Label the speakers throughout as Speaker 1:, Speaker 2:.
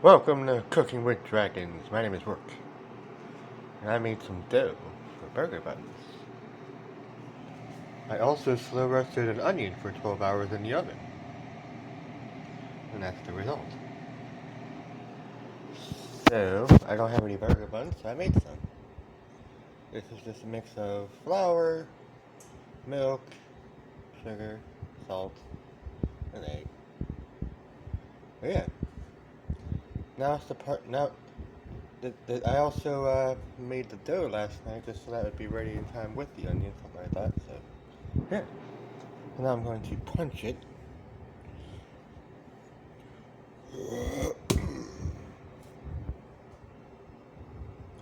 Speaker 1: Welcome to Cooking with Dragons. My name is Rook, and I made some dough for burger buns. I also slow roasted an onion for 12 hours in the oven, and that's the result. So, I don't have any burger buns, so I made some. This is just a mix of flour, milk, sugar, salt, and egg. But yeah, now it's the part. Now, I also made the dough last night just so that would be ready in time with the onion, something like that. So, yeah. And now I'm going to punch it.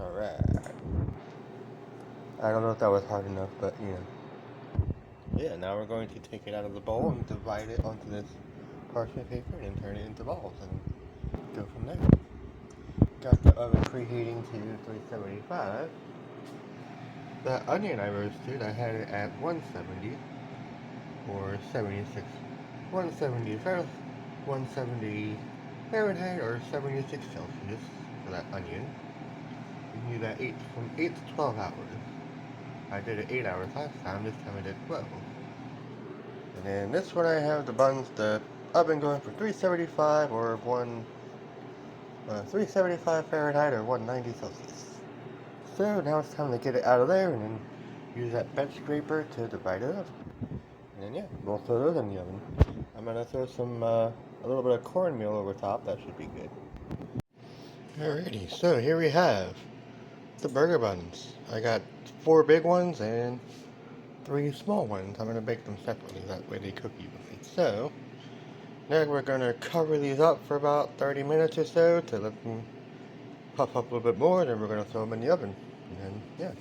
Speaker 1: Alright. I don't know if that was hard enough, but you know. Yeah, now we're going to take it out of the bowl and divide it onto this parchment paper and turn it into balls and go from there. Got the oven preheating to 375. The onion I roasted, I had it at 170 or 76. 170 Fahrenheit or 76 Celsius for that onion. You can do that from 8 to 12 hours. I did it 8 hours last time, this time I did 12. And then this one I have the buns, the oven going for 375 or 375 Fahrenheit or 190 Celsius. So now it's time to get it out of there and then use that bench scraper to divide it up. And then yeah, we'll throw those in the oven. I'm gonna throw some a little bit of cornmeal over top. That should be good. Alrighty, so here we have the burger buns. I got 4 big ones and 3 small ones. I'm gonna bake them separately. That way they cook evenly. So now we're gonna cover these up for about 30 minutes or so to let them puff up a little bit more. Then we're gonna throw them in the oven. And then yeah.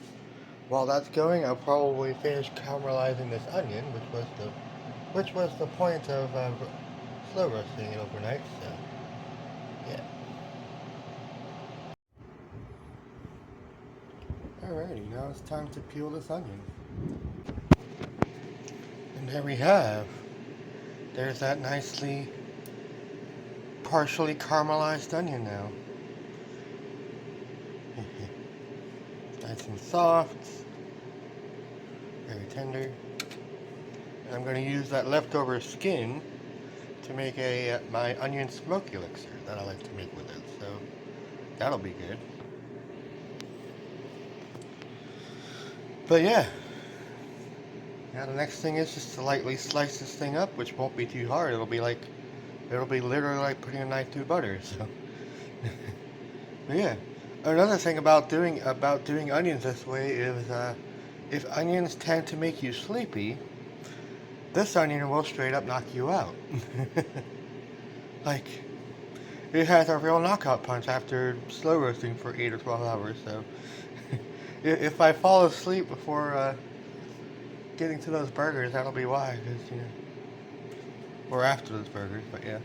Speaker 1: While that's going, I'll probably finish caramelizing this onion, which was the point of slow roasting it overnight. So yeah. Alrighty, now it's time to peel this onion. And there we have. There's that nicely partially caramelized onion now. Nice and soft, very tender. And I'm going to use that leftover skin to make my onion smoke elixir that I like to make with it. So that'll be good. But yeah. Now the next thing is just to lightly slice this thing up, which won't be too hard. It'll be literally like putting a knife through butter. So but yeah. Another thing about doing onions this way is if onions tend to make you sleepy, this onion will straight up knock you out. Like, it has a real knockout punch after slow roasting for 8 or 12 hours. So if I fall asleep before getting to those burgers, that'll be why. 'Cause, you know, or after those burgers, but yeah.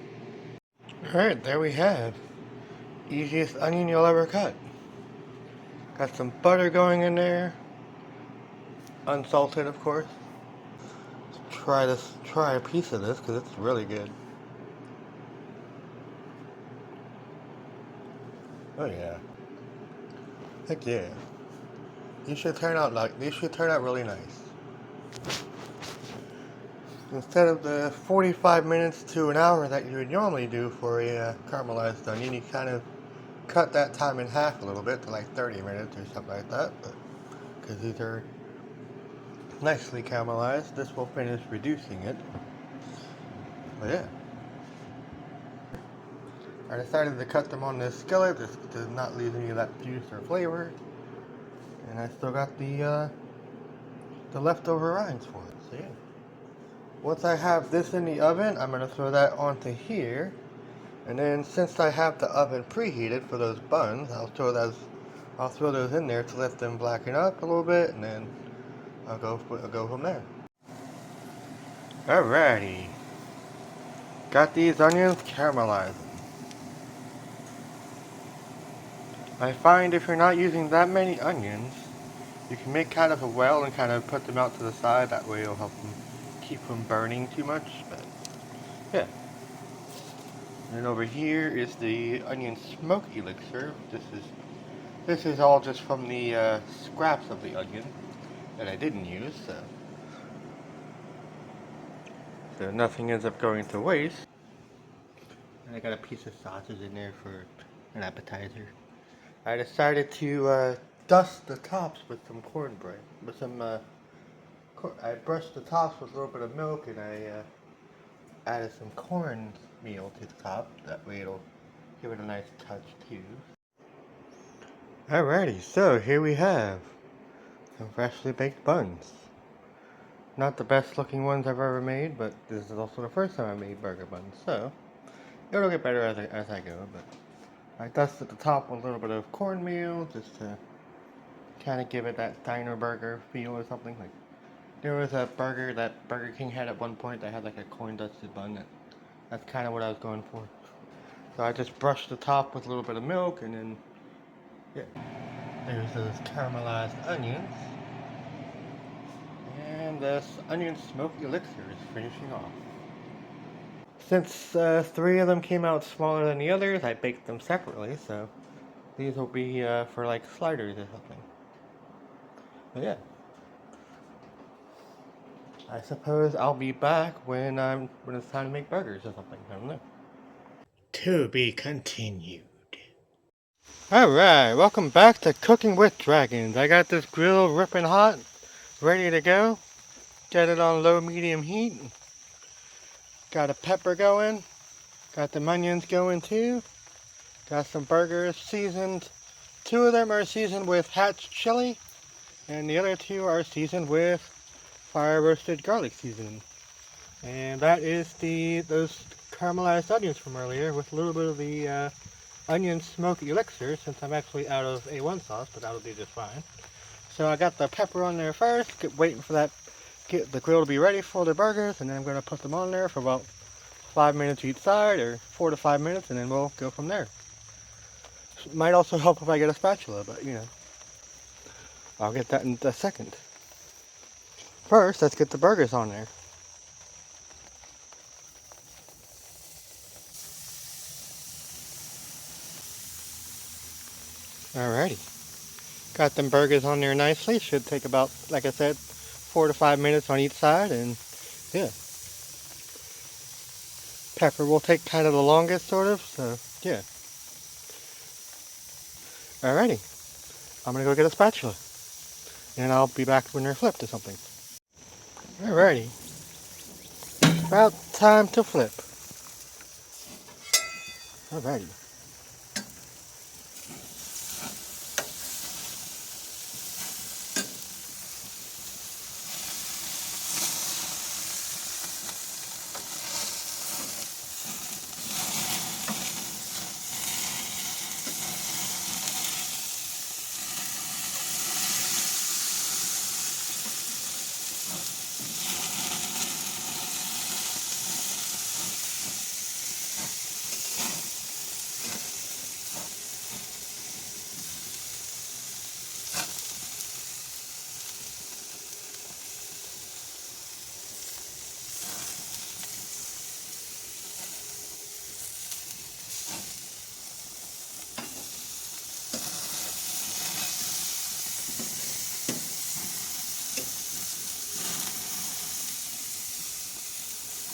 Speaker 1: Alright, there we have. Easiest onion you'll ever cut. Got some butter going in there. Unsalted, of course. Let's try a piece of this because it's really good. Oh yeah. Heck yeah. These should turn out really nice. Instead of the 45 minutes to an hour that you would normally do for a caramelized onion, you kind of cut that time in half a little bit to like 30 minutes or something like that. But because these are nicely caramelized, this will finish reducing it. But yeah. I decided to cut them on this skillet just to not lose any of that juice or flavor. And I still got the leftover rinds for it, so yeah. Once I have this in the oven, I'm going to throw that onto here. And then since I have the oven preheated for those buns, I'll throw those in there to let them blacken up a little bit, and then I'll go from there. Alrighty. Got these onions caramelized. I find if you're not using that many onions, you can make kind of a well and kind of put them out to the side. That way it'll help them keep from burning too much. But yeah. And over here is the onion smoke elixir. This is all just from the scraps of the onion that I didn't use, so nothing ends up going to waste. And I got a piece of sausage in there for an appetizer. I decided to dust the tops with some cornbread, with some. I brushed the tops with a little bit of milk, and I added some cornmeal to the top. That way it'll give it a nice touch too. Alrighty, so here we have some freshly baked buns. Not the best looking ones I've ever made, but this is also the first time I made burger buns, so it'll get better as I go. But I dusted the top with a little bit of cornmeal just to kind of give it that diner burger feel or something. Like there was a burger that Burger King had at one point that had like a corn dusted bun. That's kind of what I was going for. So I just brushed the top with a little bit of milk, and then yeah, there's those caramelized onions. And this onion smoke elixir is finishing off. Since 3 of them came out smaller than the others, I baked them separately, so these will be for like sliders or something. But yeah, I suppose I'll be back when it's time to make burgers or something. I don't know. To be continued. Alright, welcome back to Cooking with Dragons. I got this grill ripping hot, ready to go. Get it on low medium heat. Got a pepper going. Got the onions going too. Got some burgers seasoned. 2 of them are seasoned with Hatch chili, and the other 2 are seasoned with fire roasted garlic seasoning. And that is those caramelized onions from earlier with a little bit of the onion smoke elixir, since I'm actually out of A1 sauce, but that'll do just fine. So I got the pepper on there first, waiting for get the grill to be ready for the burgers, and then I'm going to put them on there for about 5 minutes each side, or 4 to 5 minutes, and then we'll go from there. Might also help if I get a spatula, but you know, I'll get that in a second. First, let's get the burgers on there. Alrighty. Got them burgers on there nicely. Should take about, like I said, 4 to 5 minutes on each side, and yeah. Pepper will take kind of the longest, sort of, so yeah. Alrighty. I'm gonna go get a spatula, and I'll be back when they're flipped or something. Alrighty. About time to flip. Alrighty.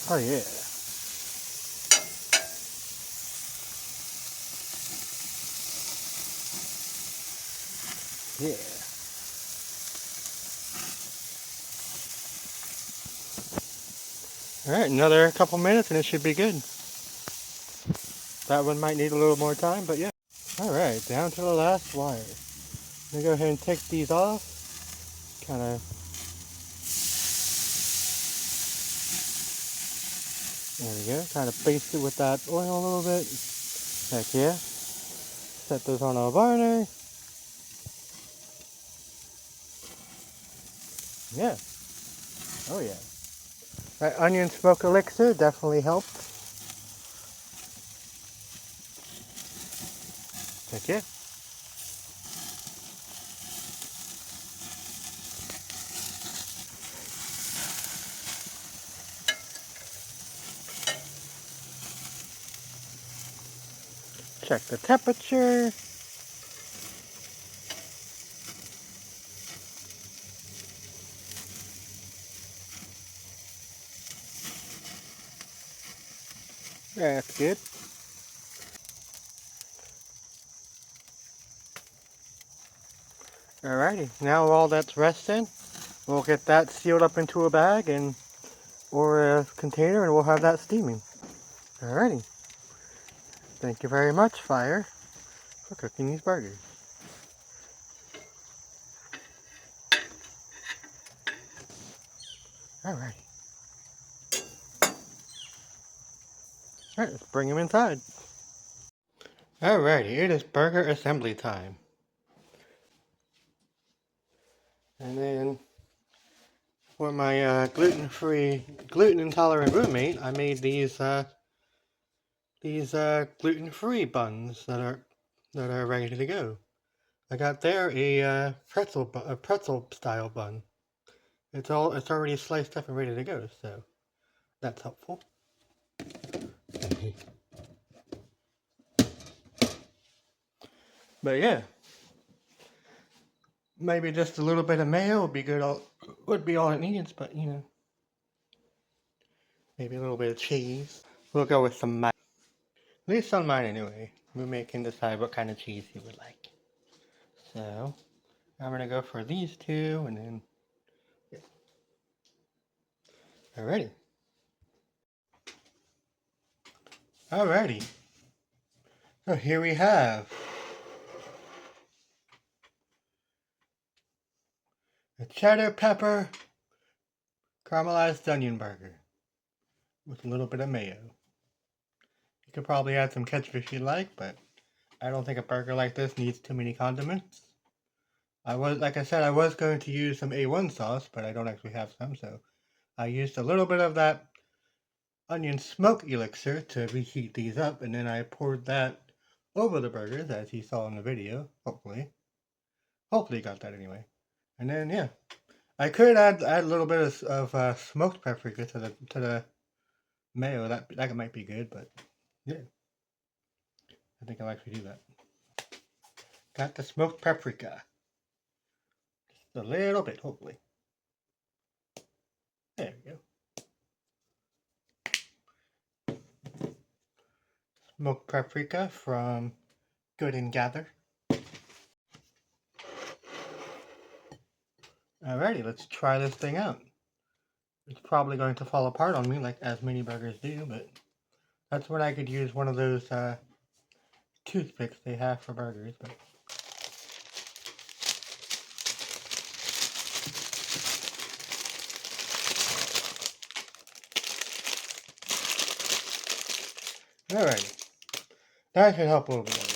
Speaker 1: Oh yeah. Yeah. Alright, another couple minutes and it should be good. That one might need a little more time, but yeah. Alright, down to the last wire. I'm gonna go ahead and take these off. Kind of. There we go. Kind of baste it with that oil a little bit. Heck yeah. Set those on a burner. Yeah. Oh yeah. That onion smoke elixir definitely helped. Heck yeah. Check the temperature. That's good. Alrighty, now all that's resting, we'll get that sealed up into a bag or a container, and we'll have that steaming. Alrighty. Thank you very much, Fire, for cooking these burgers. Alrighty. Alright, let's bring them inside. Alrighty, it is burger assembly time. And then, for my gluten intolerant roommate, I made these gluten-free buns that are ready to go. I got there a pretzel style bun. It's already sliced up and ready to go, so that's helpful. But yeah, maybe just a little bit of mayo would be good. Would be all it needs, but you know, maybe a little bit of cheese. We'll go with some mayo. At least on mine anyway. Roommate can decide what kind of cheese he would like. So I'm gonna go for these two, and then yeah. Alrighty. Alrighty. So here we have a cheddar pepper caramelized onion burger with a little bit of mayo. You could probably add some ketchup if you like, but I don't think a burger like this needs too many condiments. Like I said, I was going to use some A1 sauce, but I don't actually have some, so I used a little bit of that onion smoke elixir to reheat these up, and then I poured that over the burgers, as you saw in the video, hopefully. Hopefully you got that anyway. And then, yeah. I could add a little bit of smoked paprika to the mayo. That might be good, but yeah. I think I'll actually do that. Got the smoked paprika. Just a little bit, hopefully. There we go. Smoked paprika from Good and Gather. Alrighty, let's try this thing out. It's probably going to fall apart on me, like as many burgers do, but that's when I could use one of those toothpicks they have for burgers. But alrighty, that should help a little bit.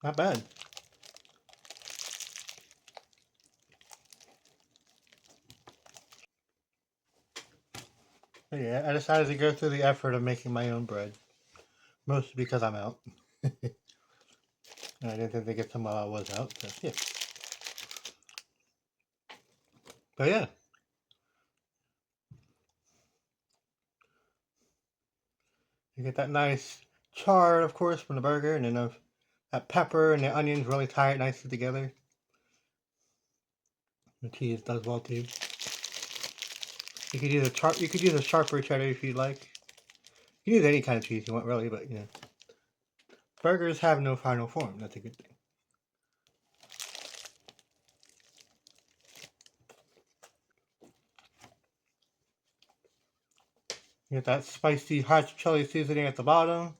Speaker 1: Not bad. But yeah, I decided to go through the effort of making my own bread. Mostly because I'm out. And I didn't think to get some while I was out, so yeah. But yeah. You get that nice char, of course, from the burger, and then that pepper and the onions really tie it nicely together. The cheese does well too. You could use a sharper cheddar if you'd like. You can use any kind of cheese you want, really, but you know, burgers have no final form. That's a good thing. You get that spicy hot chili seasoning at the bottom.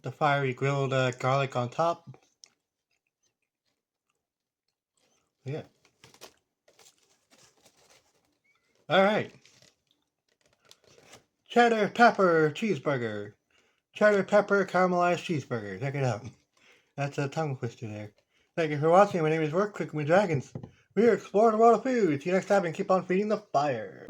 Speaker 1: The fiery grilled garlic on top. Yeah. Alright. Cheddar pepper cheeseburger. Cheddar pepper caramelized cheeseburger. Check it out. That's a tongue twister there. Thank you for watching. My name is Work Cooking with Dragons. We are exploring the world of food. See you next time and keep on feeding the fire.